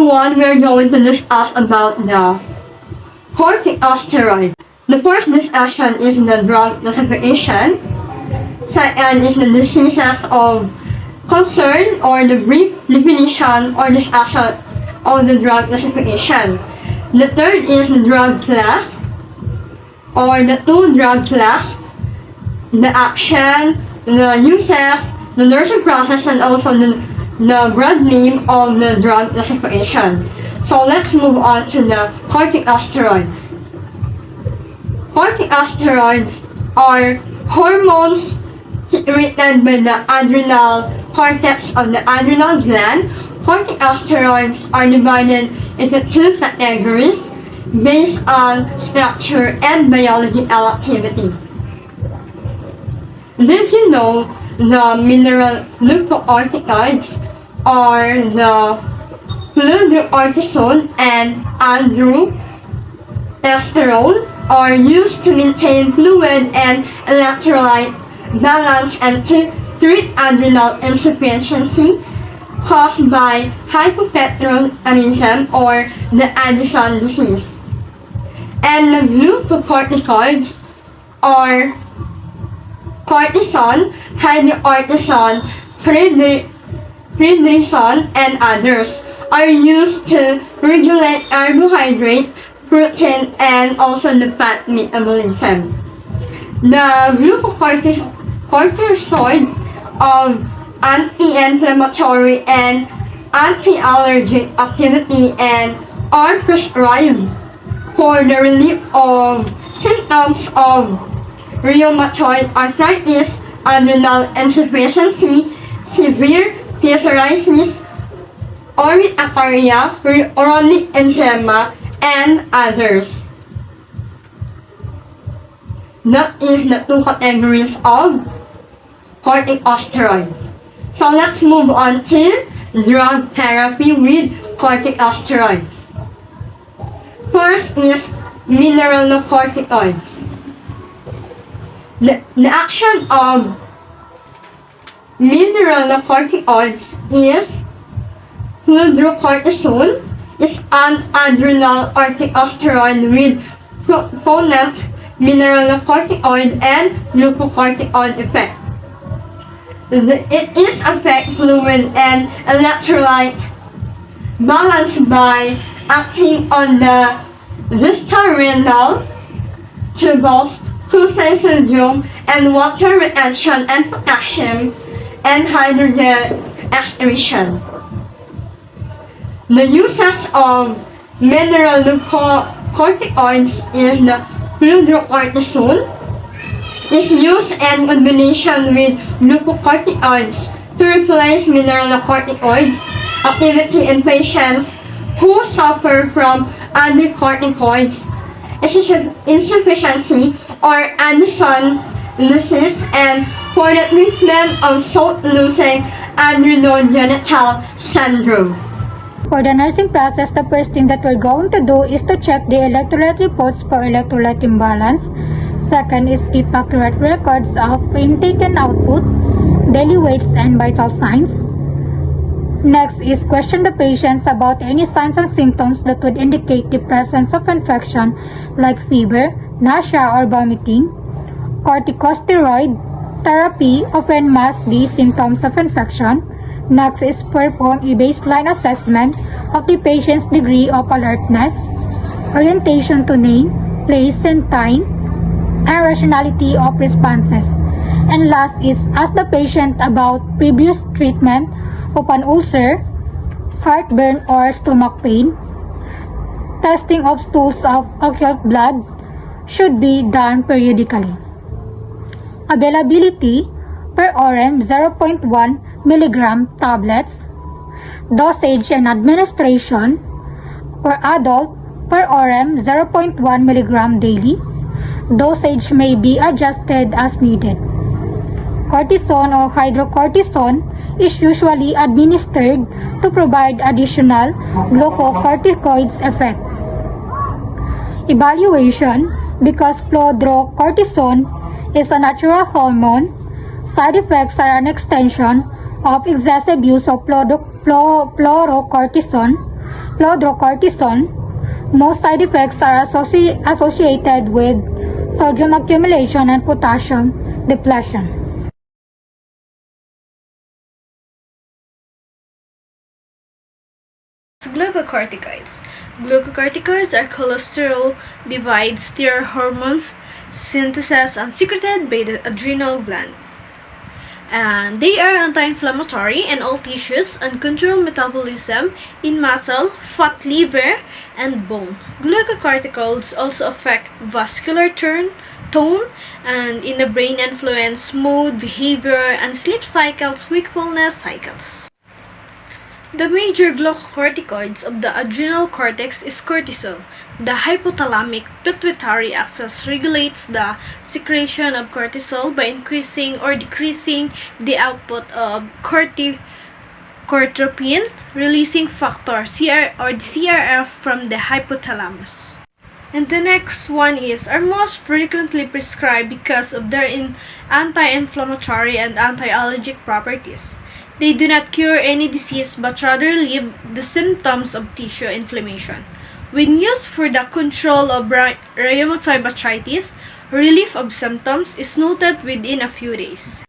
one, we're going to discuss about the corticosteroids. The first discussion is the drug classification. Second is the diseases of concern or the brief definition or discussion of the drug classification. The third is the drug class or the two drug class, the action, the uses, the nursing process, and also the broad name of the drug classification. So let's move on to the corticosteroids. Corticosteroids are hormones secreted by the adrenal cortex of the adrenal gland. Corticosteroids are divided into two categories based on structure and biological activity. Did you know the mineral glucocorticoids are the fludrocortisone and androstenedione are used to maintain fluid and electrolyte balance and to treat adrenal insufficiency caused by hypothyroidism or the Addison disease. And the glucocorticoids are cortisone, hydrocortisone, prednisone, and others are used to regulate carbohydrate, protein, and also the fat metabolism. The glucocorticoids of anti-inflammatory and anti-allergic activity and are prescribed for the relief of symptoms of rheumatoid arthritis, adrenal insufficiency, severe psoriasis, urticaria, chronic eczema, and others. That is the two categories of corticosteroids. So let's move on to drug therapy with corticosteroids. First is mineralocorticoids. The action of mineralocorticoids is fludrocortisone is an adrenal corticosteroid with potent mineralocorticoid and glucocorticoid effect. It is affect fluid and electrolyte balance by acting on the visceral tubules, Cushing syndrome, and water retention and potassium and hydrogen excretion. The uses of mineralocorticoids is the fludrocortisone is used in combination with glucocorticoids to replace mineralocorticoids activity in patients who suffer from other corticoids insufficiency or Addison disease and for the treatment of salt-losing adrenogenital syndrome. For the nursing process, the first thing that we're going to do is to check the electrolyte reports for electrolyte imbalance. Second is keep accurate records of intake and output, daily weights, and vital signs. Next is question the patients about any signs and symptoms that would indicate the presence of infection like fever, nausea, or vomiting. Corticosteroid therapy often masks these symptoms of infection. Next is perform a baseline assessment of the patient's degree of alertness, orientation to name, place, and time, and rationality of responses. And last is ask the patient about previous treatment of an ulcer, heartburn, or stomach pain. Testing of stools of occult blood should be done periodically. Availability per RM 0.1 mg tablets. Dosage and administration for adult per RM 0.1 mg daily. Dosage may be adjusted as needed. Cortisone or hydrocortisone is usually administered to provide additional glucocorticoids effect. Evaluation because fludrocortisone is a natural hormone. Side effects are an extension of excessive use of fluorocortisone. fludrocortisone. Most side effects are associated with sodium accumulation and potassium depletion. Glucocorticoids. Glucocorticoids are cholesterol divide steroid hormones synthesized and secreted by the adrenal gland. And they are anti-inflammatory in all tissues and control metabolism in muscle, fat, liver, and bone. Glucocorticoids also affect vascular tone, and in the brain influence mood, behavior, and sleep cycles, wakefulness cycles. The major glucocorticoids of the adrenal cortex is cortisol. The hypothalamic pituitary axis regulates the secretion of cortisol by increasing or decreasing the output of corticotropin releasing factor CRF from the hypothalamus. And the next one is are most frequently prescribed because of their anti-inflammatory and anti-allergic properties. They do not cure any disease but rather relieve the symptoms of tissue inflammation. When used for the control of rheumatoid arthritis, relief of symptoms is noted within a few days.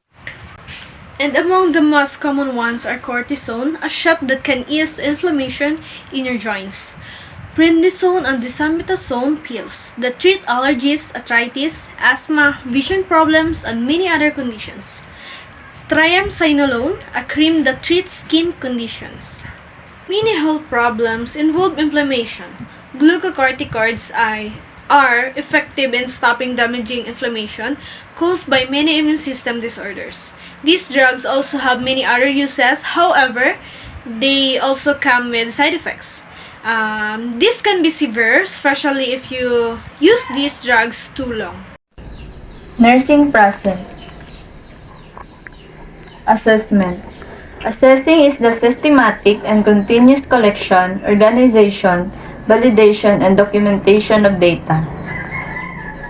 And among the most common ones are cortisone, a shot that can ease inflammation in your joints. Prednisone and dexamethasone pills that treat allergies, arthritis, asthma, vision problems, and many other conditions. Triamcinolone, a cream that treats skin conditions. Many health problems involve inflammation. Glucocorticoids are effective in stopping damaging inflammation caused by many immune system disorders. These drugs also have many other uses, however, they also come with side effects. This can be severe, especially if you use these drugs too long. Nursing process. Assessment. Assessing is the systematic and continuous collection, organization, validation, and documentation of data.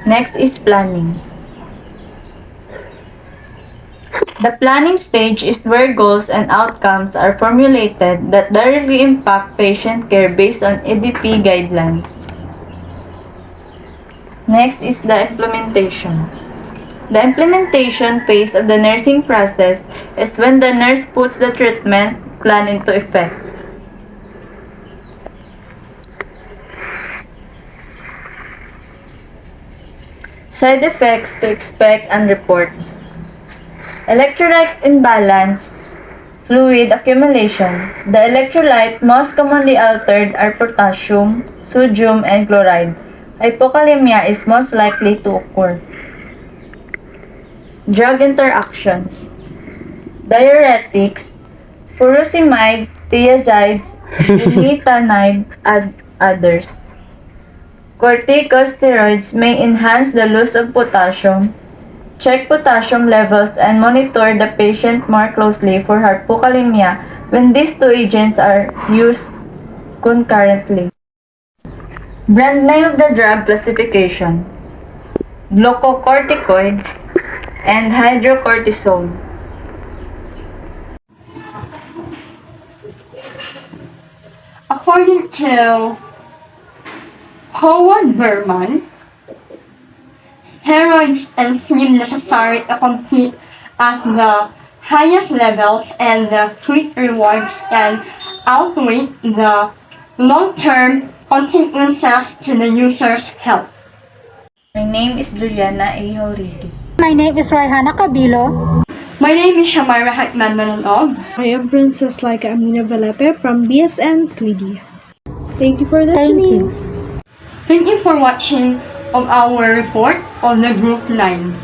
Next is planning. The planning stage is where goals and outcomes are formulated that directly impact patient care based on EDP guidelines. Next is the implementation. The implementation phase of the nursing process is when the nurse puts the treatment plan into effect. Side effects to expect and report. Electrolyte imbalance, fluid accumulation. The electrolyte most commonly altered are potassium, sodium, and chloride. Hypokalemia is most likely to occur. Drug interactions. Diuretics, furosemide, thiazides, nimetanide, and others. Corticosteroids may enhance the loss of potassium. Check potassium levels and monitor the patient more closely for hypokalemia when these two agents are used concurrently. Brand name of the drug classification. Glucocorticoids and hydrocortisone. According to Howard Berman, steroids and seem necessary to compete at the highest levels, and the quick rewards can outweigh the long-term consequences to the user's health. My name is Juliana A. Haurigi. My name is Raihana Cabilo. My name is Shamira Hatman Manon-Og. I am Princess Laika Amina Valete from BSN 3D. Thank you for Thank listening. you. Thank you for watching of our report on the Group 9.